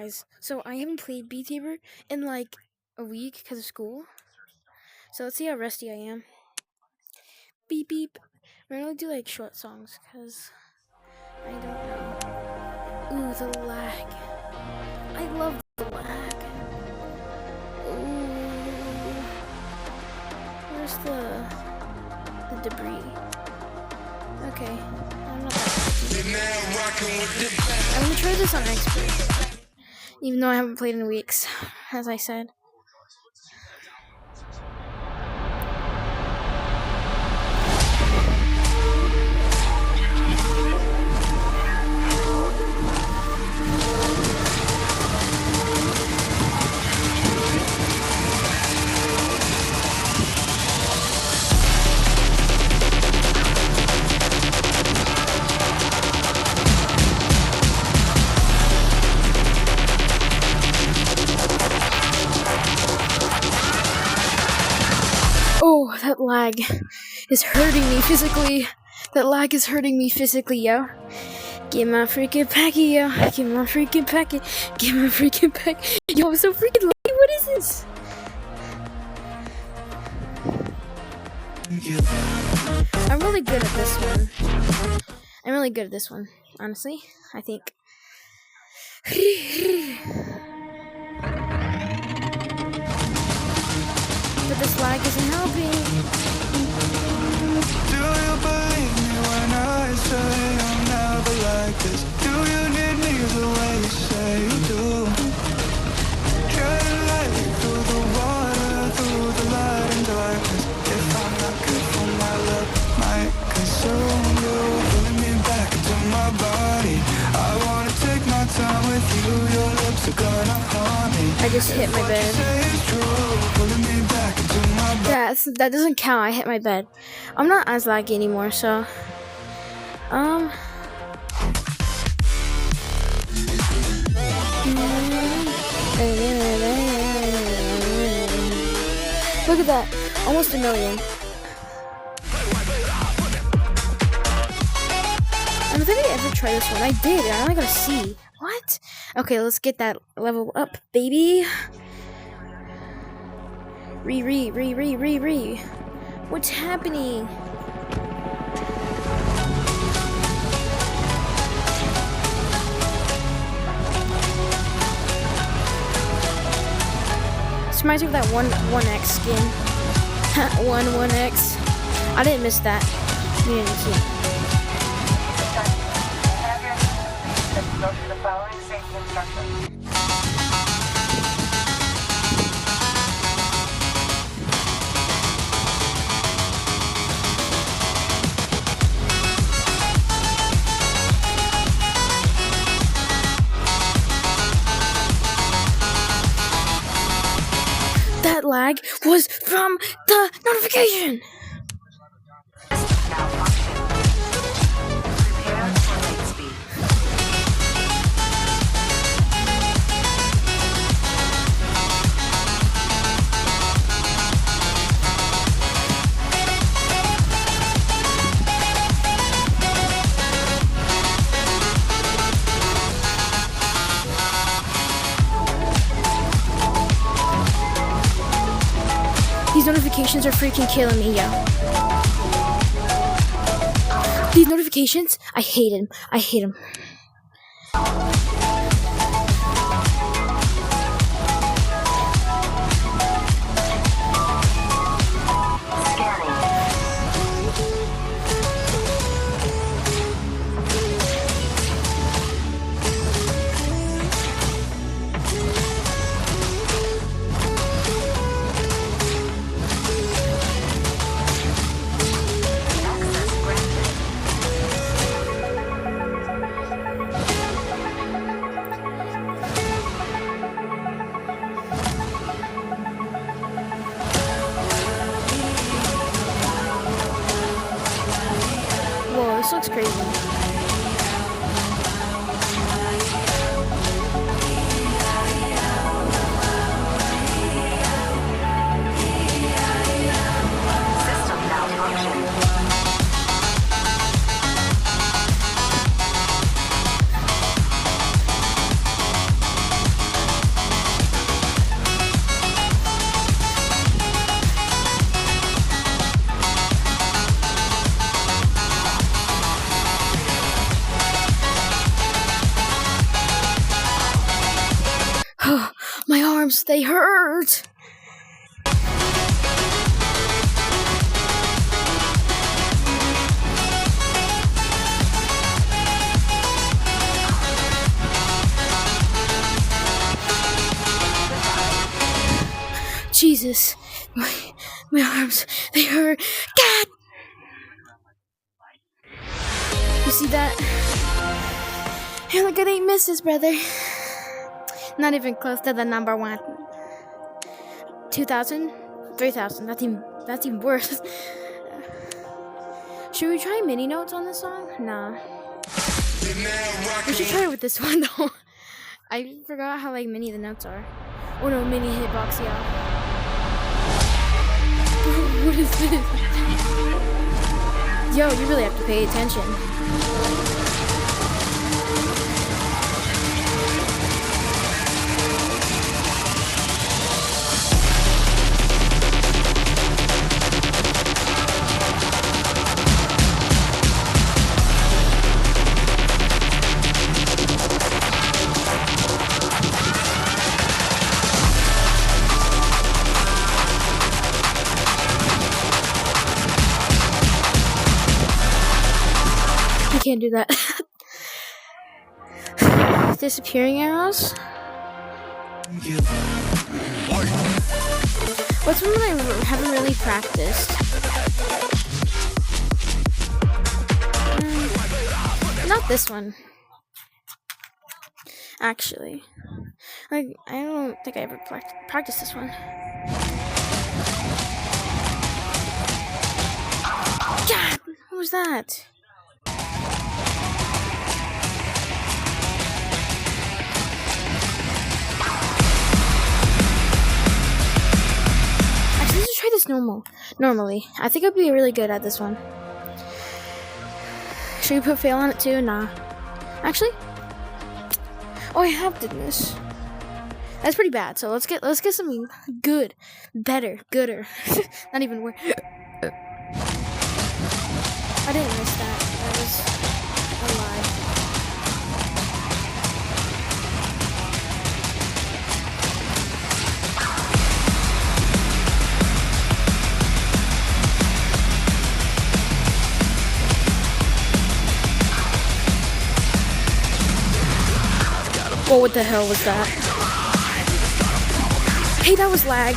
guys, so I haven't played Beatsaber in like a week because of school. So let's see how rusty I am. Beep beep. We're gonna do like short songs because I don't know. Ooh, the lag. I love the lag. Ooh. Where's the debris? Okay. I'm not that I'm gonna try this on expert. Even though I haven't played in weeks, as I said. Oh, that lag is hurting me physically. That lag is hurting me physically, yo. Get my freaking packet, yo. Get my freaking packet. Get my freaking packet. Yo, I'm so freaking laggy. What is this? I'm really good at this one. I'm really good at this one, honestly. I think. But this lag isn't helping. Do you believe me when I say I'm never like this? Do you need me the way you say you do? Tread lightly through the water, through the light and darkness. If I'm not good for my love, might consume you. Pulling me back into my body. I wanna take my time with you. Your lips are gonna haunt me. I just hit my bed. That doesn't count. I hit my bed. I'm not as laggy anymore, so look at that. Almost 1 million. I don't think I ever tried this one. I did. I only got a C. What? Okay, let's get that level up, baby. Re. What's happening? This reminds me of that 1x skin. 1x. I didn't miss that. You didn't see it. Go through the following safety instructions. That lag was from the notification. These notifications are freaking killing me, yo. These notifications, I hate them. I hate them. My arms, they hurt. Jesus, my arms, they hurt. God! You see that? Hey, look at 8 misses, brother. Not even close to the number one. 2,000? 3,000. That's even worse. Should we try mini notes on this song? Nah. We should try it with this one though. I forgot how like mini the notes are. Oh no, mini hitbox, yeah. What is this? Yo, you really have to pay attention. Can't do that. Disappearing arrows. What's one that I haven't really practiced? Not this one. Actually, like I don't think I ever practiced this one. God, what was that? Let's try this normally. I think I'd be really good at this one. Should we put fail on it too? Nah. Actually, oh, I have done this. That's pretty bad. So let's get something good, better, gooder. Not even worse. I didn't miss that. That was a lie. Oh, what the hell was that? Hey, that was lag.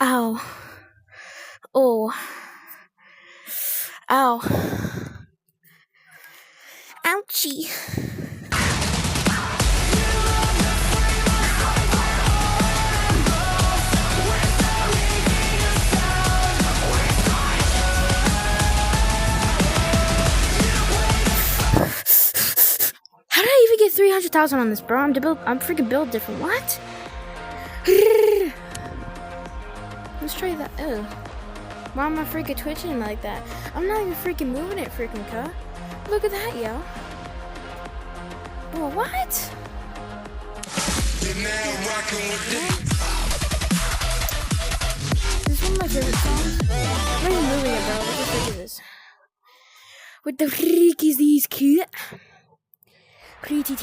Ow. Oh. Ow. Ouchie. How did I even get 300,000 on this, bro? I'm freaking built different. What? Let's try that. Oh. Why am I freaking twitching like that? I'm not even freaking moving it, freaking cut. Look at that, yo. Bro, what? This is one of my favorite songs. I'm not even moving it, bro. What the freak is this? What the freak is these cute? Pretty.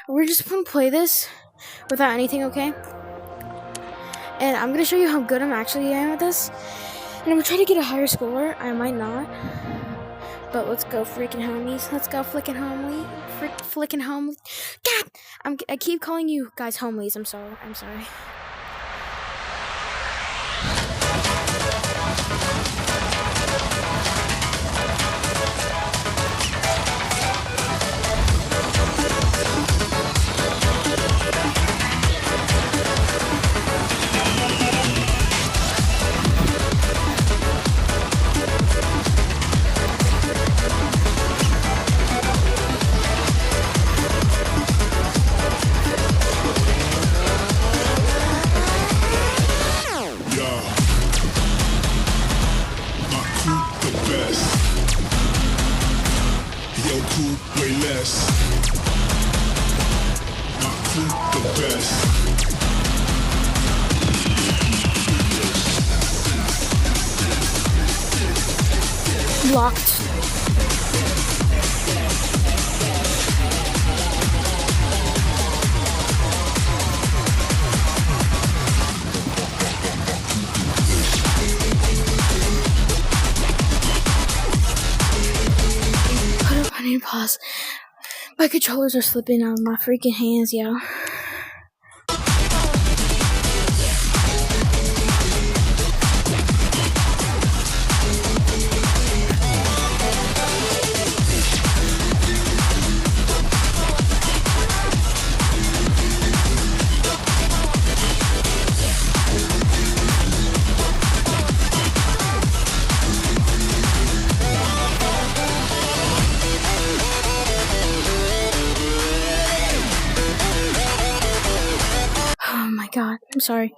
We're just gonna play this without anything, okay? And I'm gonna show you how good I'm actually at this. And I'm gonna try to get a higher score. I might not. But let's go freaking homies. Let's go flicking homely. Flicking homely. God! I keep calling you guys homelies. I'm sorry. Blocked. Hold up, I need to pause. My controllers are slipping out of my freaking hands, yo. Oh my god, I'm sorry.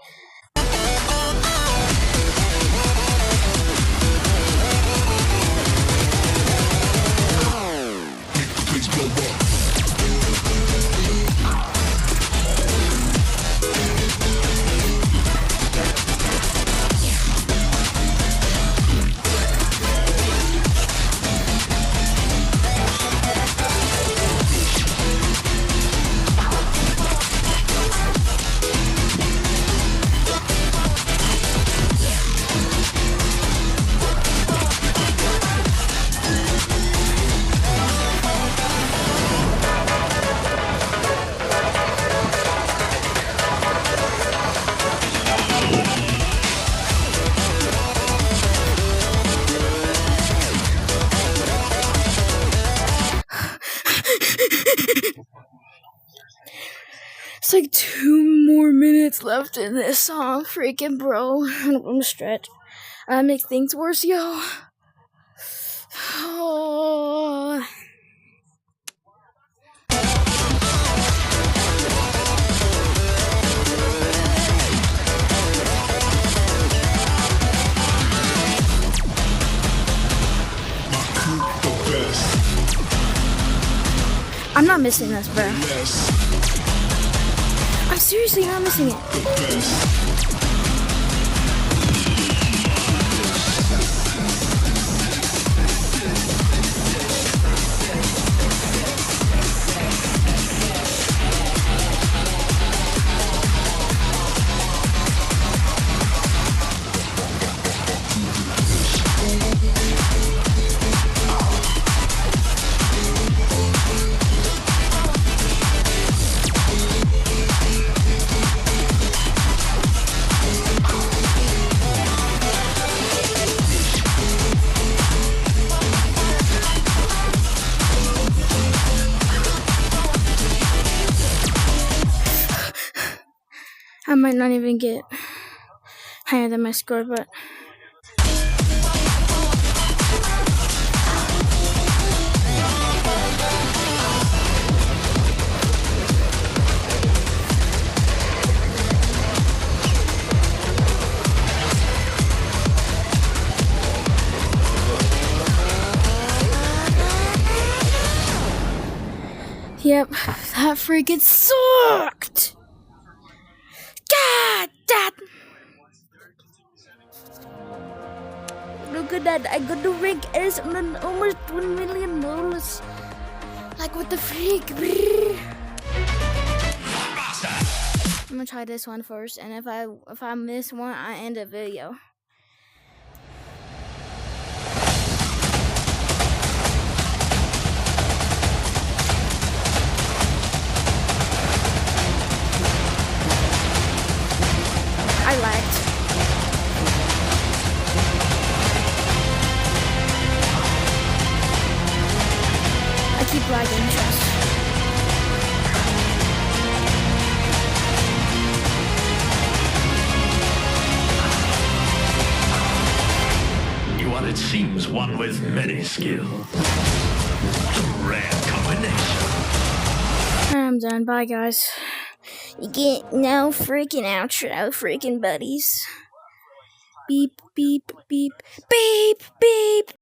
It's like 2 more minutes left in this song, freaking bro. I'm stretched. I make things worse, yo. Oh. I'm not missing this, bro. I'm seriously not missing it. I might not even get higher than my score, but yep, that freaking sucked. God, that. Look at that! I got the rank S on almost $1 million. Like what the freak? I'm gonna try this one first, and if I miss one, I end the video. I lagged. I keep lagging, trust. You are, it seems, one with many skills. Rare combination. I'm done. Bye, guys. You get no freaking outro, freaking buddies. Beep, beep, beep, beep, beep.